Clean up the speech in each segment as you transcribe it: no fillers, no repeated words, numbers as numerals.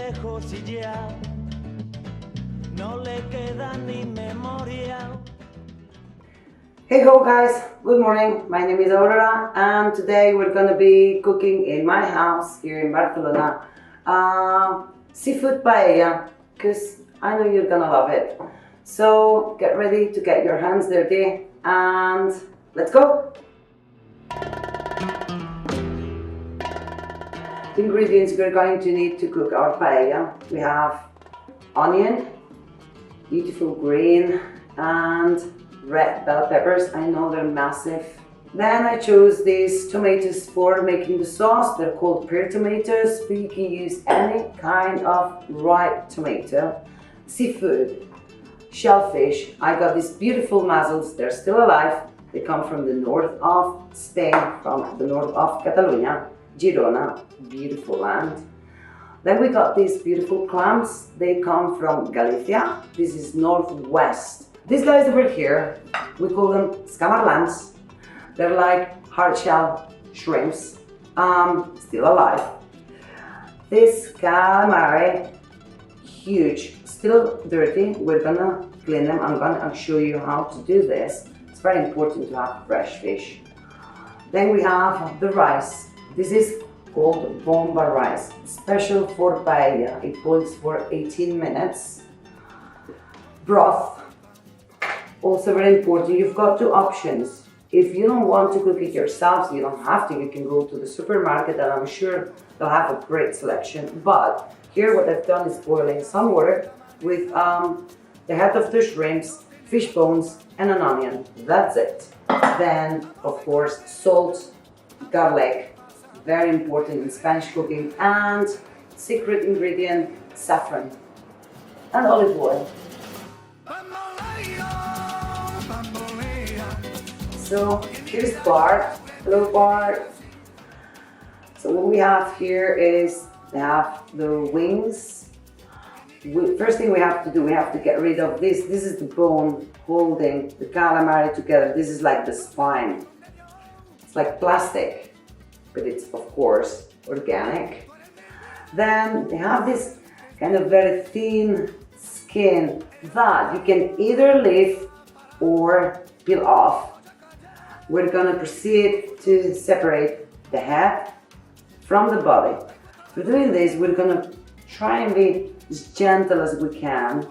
lejos y ya no le queda ni memoria. Hey ho guys, good morning. My name is Aurora and today we're gonna be cooking in my house here in Barcelona seafood paella, because I know you're gonna love it. So get ready to get your hands dirty and let's go! The ingredients we're going to need to cook our paella: we have onion, beautiful green, and red bell peppers. I know they're massive. Then I chose these tomatoes for making the sauce. They're called pear tomatoes, but you can use any kind of ripe tomato. Seafood, shellfish. I got these beautiful mussels. They're still alive. They come from the north of Spain, from the north of Catalonia, Girona, beautiful land. Then we got these beautiful clams. They come from Galicia. This is northwest. These guys over here, we call them scamarlans. They're like hard shell shrimps, still alive. This calamari, huge, still dirty. We're gonna clean them. I'm gonna show you how to do this. It's very important to have fresh fish. Then we have the rice. This is called bomba rice, special for paella. It boils for 18 minutes. Broth, also very important. You've got two options. If you don't want to cook it yourselves, you don't have to. You can go to the supermarket and I'm sure they'll have a great selection. But here what I've done is boiling some water with the head of the shrimps, fish bones and an onion. That's it. Then of course salt, garlic, very important in Spanish cooking, and secret ingredient, saffron and olive oil. So here's Bart. Hello Bart. So what we have here is we have the wings. First thing we have to do, we have to get rid of this. This is the bone holding the calamari together. This is like the spine. It's like plastic, but it's of course organic. Then they have this kind of very thin skin that you can either leave or peel off. We're gonna proceed to separate the head from the body. For doing this, we're gonna try and be as gentle as we can,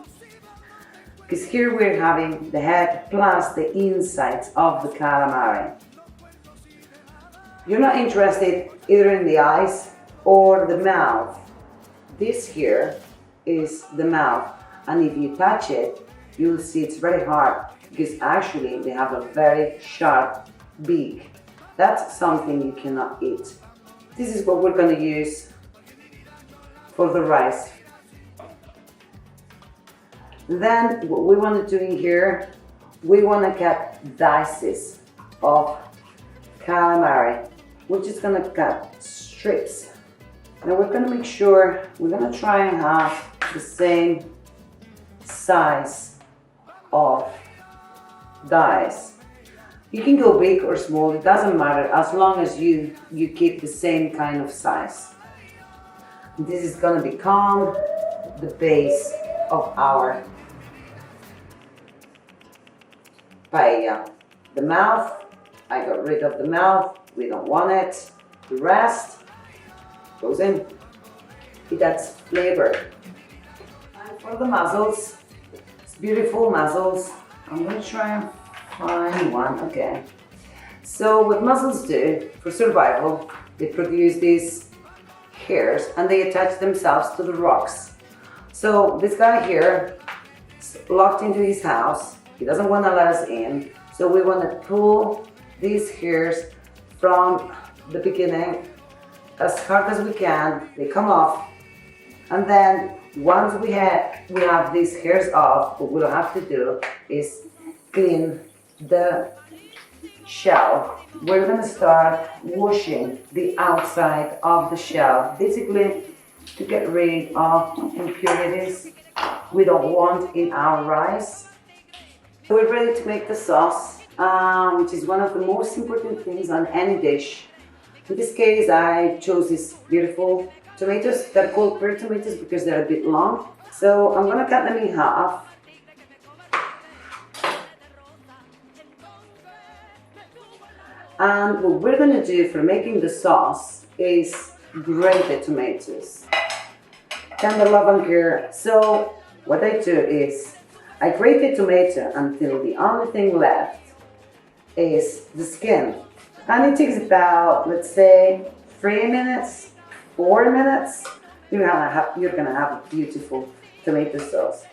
because here we're having the head plus the insides of the calamari. You're not interested either in the eyes or the mouth. This here is the mouth, and if you touch it, you'll see it's very hard, because actually they have a very sharp beak. That's something you cannot eat. This is what we're going to use for the rice. Then what we want to do in here, we want to cut dices of calamari. We're just going to cut strips. Now we're going to make sure, we're going to try and have the same size of dice. You can go big or small, it doesn't matter, as long as you keep the same kind of size. This is going to become the base of our paella. The mouth, I got rid of the mouth, we don't want it. The rest goes in. It adds flavor. And for the mussels, it's beautiful mussels. I'm going to try and find one. Okay. So what mussels do for survival, they produce these hairs and they attach themselves to the rocks. So this guy here is locked into his house. He doesn't want to let us in. So we want to pull these hairs from the beginning as hard as we can. They come off, and then once we have these hairs off, what we'll have to do is clean the shell. We're going to start washing the outside of the shell, basically to get rid of impurities we don't want in our rice. We're ready to make the sauce, which is one of the most important things on any dish. In this case, I chose this beautiful tomatoes. They're called pear tomatoes because they're a bit long. So I'm gonna cut them in half. And what we're gonna do for making the sauce is grate the tomatoes. Tender love and care. So what I do is I grate the tomato until the only thing left is the skin. And it takes about, let's say, 3 minutes, 4 minutes. You're gonna have a beautiful tomato sauce.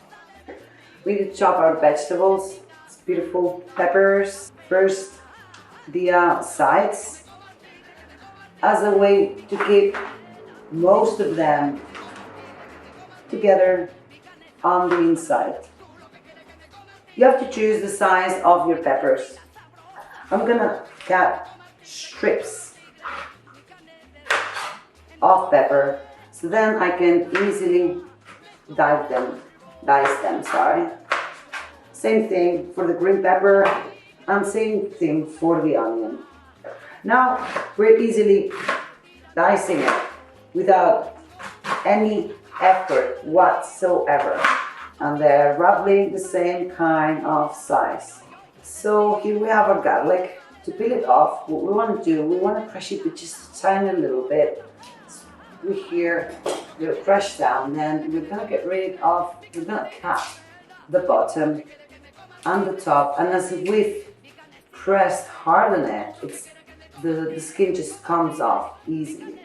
We need to chop our vegetables. It's beautiful. Peppers first, the sides, as a way to keep most of them together on the inside. You have to choose the size of your peppers. I'm gonna cut strips of pepper so then I can easily dice them, sorry. Same thing for the green pepper and same thing for the onion. Now we're easily dicing it without any effort whatsoever, and they're roughly the same kind of size. So here we have our garlic. To peel it off, what we want to do, we want to crush it with just a tiny little bit. We here, we'll crush down, then we're gonna we're gonna cut the bottom and the top, and as we've pressed hard on it, the skin just comes off easily.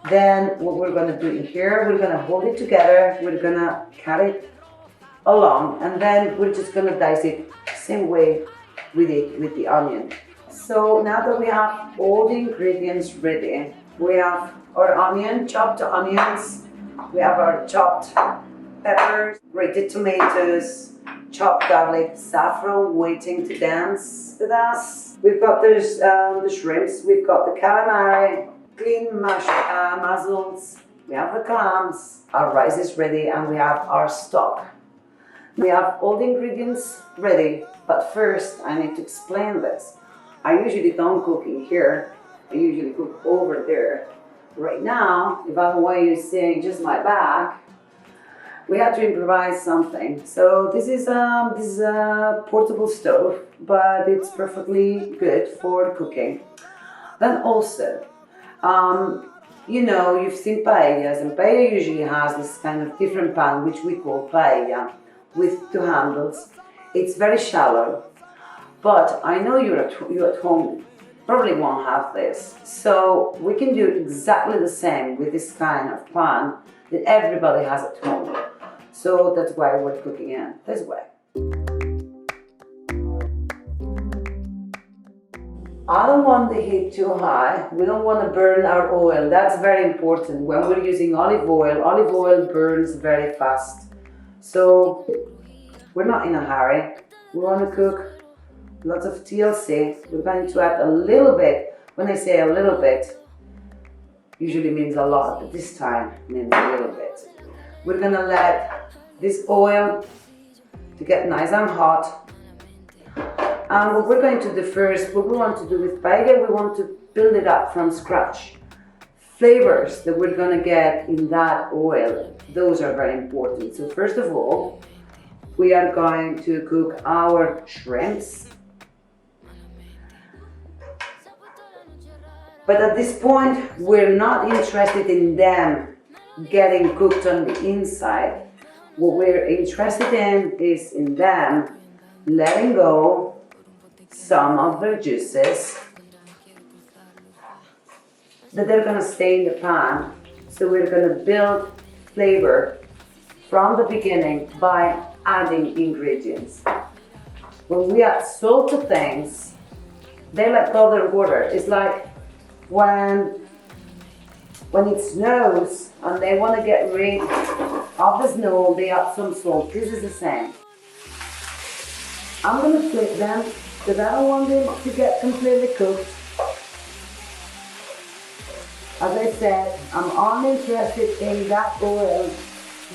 Then what we're gonna do in here, we're gonna hold it together, we're gonna cut it along, and then we're just gonna dice it same way with the onion. So now that we have all the ingredients ready, we have our chopped onions, we have our chopped peppers, grated tomatoes, chopped garlic, saffron waiting to dance with us. We've got the shrimps, we've got the calamari, clean mussels, we have the clams, our rice is ready, and we have our stock. We have all the ingredients ready, but first I need to explain this. I usually don't cook in here, I usually cook over there. Right now, if I'm away, you're seeing just my back, we had to improvise something. So this is a portable stove, but it's perfectly good for cooking. Then also, you've seen paellas, and paella usually has this kind of different pan, which we call paella, with 2 handles. It's very shallow, but I know you at home probably won't have this. So we can do exactly the same with this kind of pan that everybody has at home. So that's why we're cooking it this way. I don't want the heat too high. We don't want to burn our oil. That's very important. When we're using olive oil burns very fast. So we're not in a hurry. We want to cook lots of TLC. We're going to add a little bit. When I say a little bit, usually means a lot, but this time means a little bit. We're gonna let this oil to get nice and hot. And what we're going to do first, what we want to do with paella, we want to build it up from scratch. Flavors that we're gonna get in that oil, those are very important. So first of all, we are going to cook our shrimps. But at this point, we're not interested in them getting cooked on the inside. What we're interested in is in them letting go some of their juices that they're gonna stay in the pan. So we're gonna build flavor from the beginning by adding ingredients. When we add salt to things, they let go their water. It's like when it snows and they want to get rid of the snow, they add some salt. This is the same. I'm going to flip them because I don't want them to get completely cooked. As I said, I'm only interested in that oil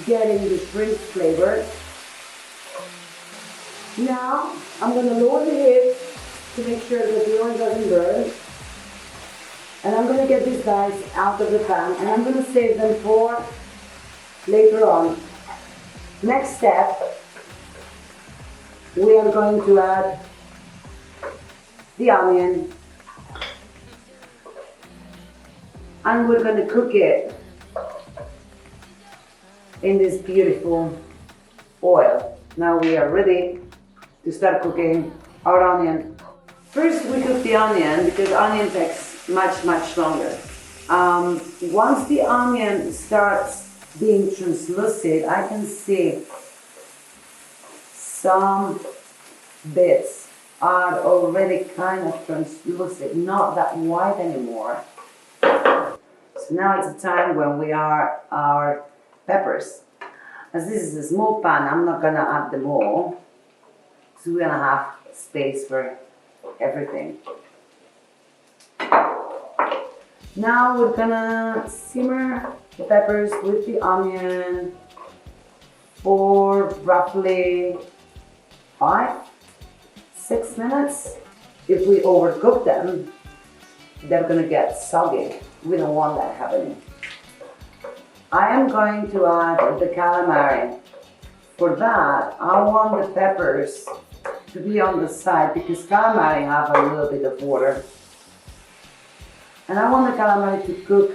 getting the shrimp flavor. Now I'm going to lower the heat to make sure that the oil doesn't burn. And I'm gonna get these guys out of the pan and I'm gonna save them for later on. Next step, we are going to add the onion and we're going to cook it in this beautiful oil. Now we are ready to start cooking our onion. First we cook the onion because onion takes much longer. Once the onion starts being translucent, I can see some bits are already kind of translucent, not that white anymore. So now it's the time when we are our peppers. As this is a small pan, I'm not gonna add them all, so we're gonna have space for everything. Now we're gonna simmer the peppers with the onion for roughly 5-6 minutes. If we overcook them, they're gonna get soggy. We don't want that happening. I am going to add the calamari. For that, I want the peppers to be on the side because calamari have a little bit of water. And I want the calamari to cook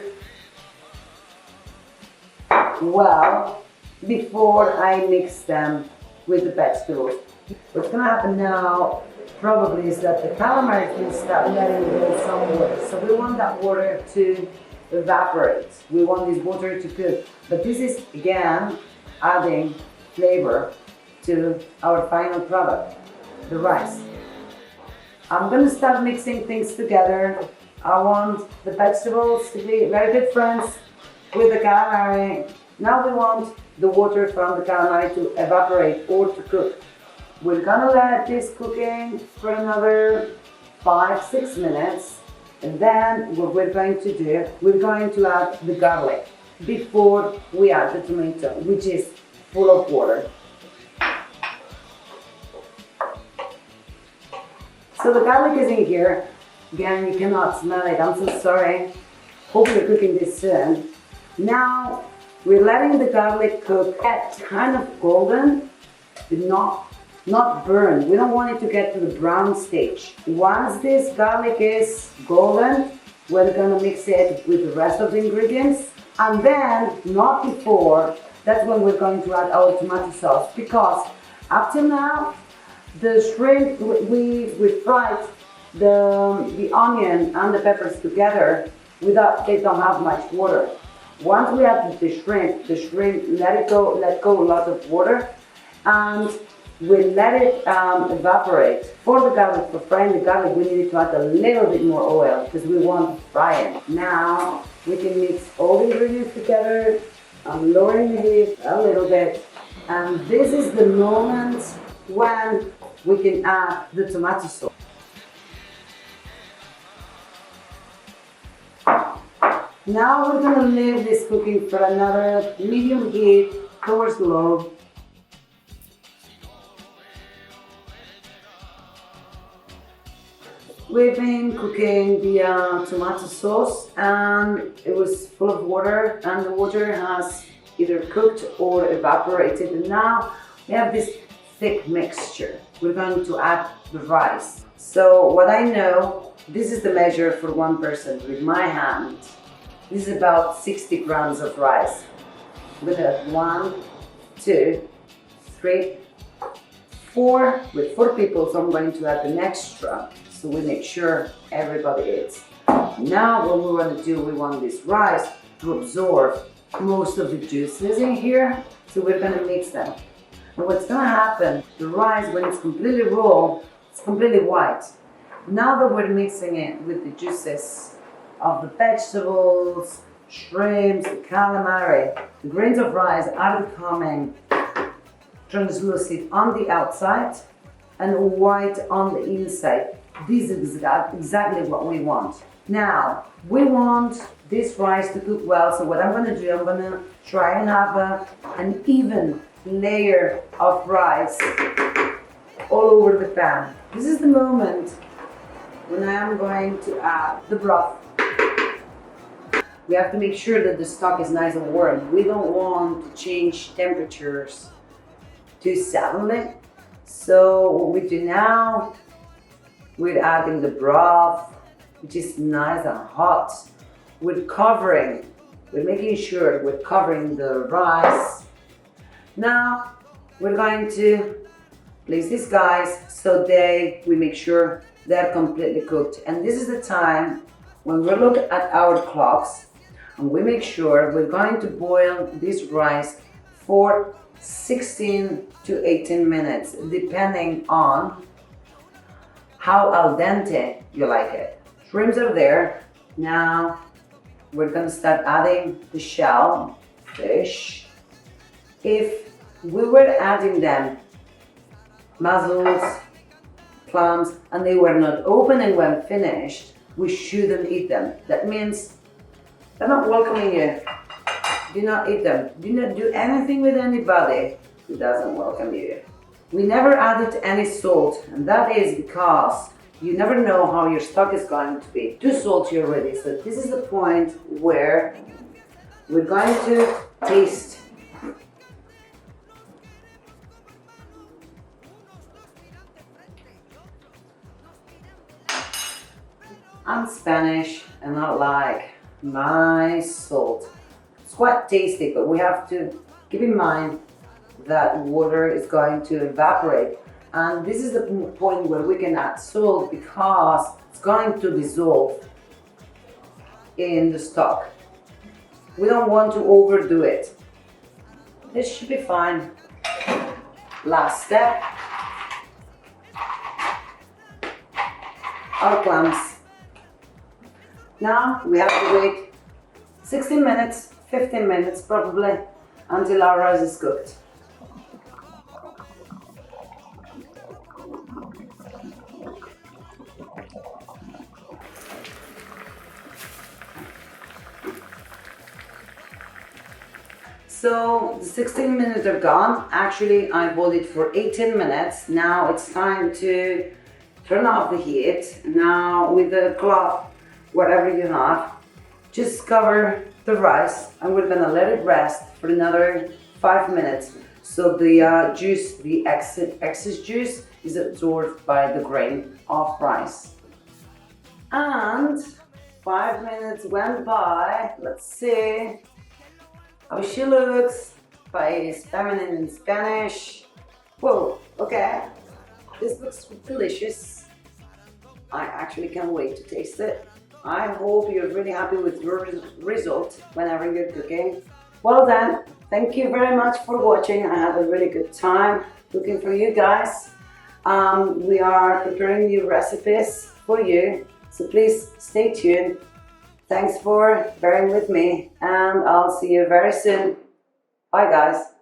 well before I mix them with the vegetables. What's gonna happen now probably is that the calamari will start letting go some water. So we want that water to evaporate. We want this water to cook. But this is again adding flavor to our final product, the rice. I'm gonna start mixing things together. I want the vegetables to be very good friends with the calamari. Now we want the water from the calamari to evaporate or to cook. We're gonna let this cooking for another 5-6 minutes. And then what we're going to do, we're going to add the garlic before we add the tomato, which is full of water. So the garlic is in here. Again, you cannot smell it. I'm so sorry. Hope you're cooking this soon. Now we're letting the garlic cook at kind of golden, but not burn. We don't want it to get to the brown stage. Once this garlic is golden, we're gonna mix it with the rest of the ingredients. And then, not before, that's when we're going to add our tomato sauce. Because up till now, the shrimp, we fried the onion and the peppers together they don't have much water. Once we add the shrimp let go a lot of water, and we let it evaporate. For the garlic, for frying the garlic, we needed to add a little bit more oil because we want to fry it. Now we can mix all the ingredients together. I'm lowering the heat a little bit, and this is the moment when we can add the tomato sauce. Now we're gonna leave this cooking for another medium heat towards low. We've been cooking the tomato sauce and it was full of water, and the water has either cooked or evaporated, and now we have this thick mixture. We're going to add the rice. So what I know, this is the measure for one person with my hand. This is about 60 grams of rice. I'm gonna add 1, 2, 3, 4. With 4 people, so I'm going to add an extra. So we make sure everybody eats. Now what we want to do, we want this rice to absorb most of the juices in here. So we're going to mix them. And what's going to happen, the rice, when it's completely raw, it's completely white. Now that we're mixing it with the juices of the vegetables, shrimps, the calamari, the grains of rice are becoming translucent on the outside and white on the inside. This is exactly what we want. Now, we want this rice to cook well, so what I'm going to do, I'm going to try and have an even layer of rice all over the pan. This is the moment when I am going to add the broth. we have to make sure that the stock is nice and warm. We don't want to change temperatures too suddenly. So what we do now, we're adding the broth, which is nice and hot. We're making sure we're covering the rice. Now we're going to place these guys so we make sure they're completely cooked. And this is the time when we look at our clocks and we make sure we're going to boil this rice for 16 to 18 minutes, depending on how al dente you like it. Shrimps are there. Now we're gonna start adding the shell fish. If we were adding them mussels, clams, and they were not open and when finished, we shouldn't eat them. That means they're not welcoming you. Do not eat them. Do not do anything with anybody who doesn't welcome you. We never added any salt, and that is because you never know how your stock is going to be. Too salty already. So this is the point where we're going to taste. I'm Spanish and I like nice salt. It's quite tasty, but we have to keep in mind that water is going to evaporate. And this is the point where we can add salt because it's going to dissolve in the stock. We don't want to overdo it. This should be fine. Last step. Our clams. Now we have to wait 16 minutes, 15 minutes probably, until our rice is cooked. So the 16 minutes are gone. Actually, I boiled it for 18 minutes. Now it's time to turn off the heat. Now with the cloth, whatever you have, just cover the rice and we're gonna let it rest for another 5 minutes. So the juice, the excess juice is absorbed by the grain of rice. And 5 minutes went by. Let's see how she looks. Paella is feminine in Spanish. Whoa, okay. This looks delicious. I actually can't wait to taste it. I hope you're really happy with your result whenever you're cooking. Well done. Thank you very much for watching. I had a really good time cooking for you guys. We are preparing new recipes for you, so please stay tuned. Thanks for bearing with me and I'll see you very soon. Bye guys.